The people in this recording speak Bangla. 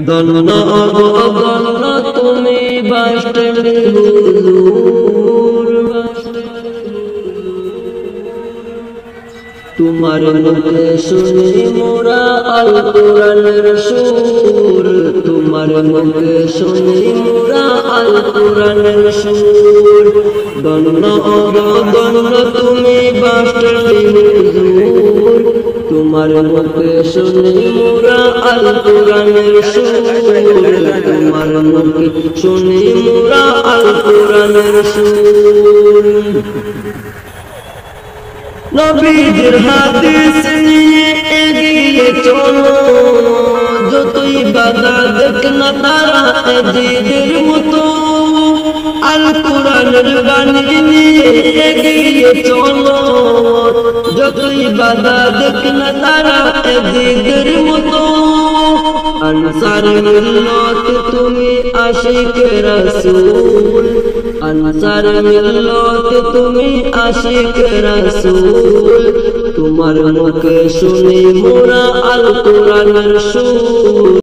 দন্ন দন্ন তুমি বাসলি হুজুর, তোমার মুখে শুনি মোরা আল কোরআনের সুর, তোমার মুখে শুনি মোরা আল কোরআনের সুর। দন্ন দন্ন তুমি বাসলি হুজুর, তোমার মুখে শুনি মোরা আল কোরআনের সুর, তোমার মুখে শুনি মোরা আল কোরআনের সুর। নবীজির হাদিস নিয়ে এগিয়ে চলো, যতই বাধা দেখ না তারা জিদের মতো। আল কোরআনের বাণী নিয়ে এগিয়ে চলো, যতই বাধা দেখ না তারা জিদের মতো। আনসার মিল্লত তুমি আশিক রাসূল, আনসার মিল্লত তুমি আশিক রাসূল, তোমার মুখে শুনি মোরা আল কোরআনের সুর।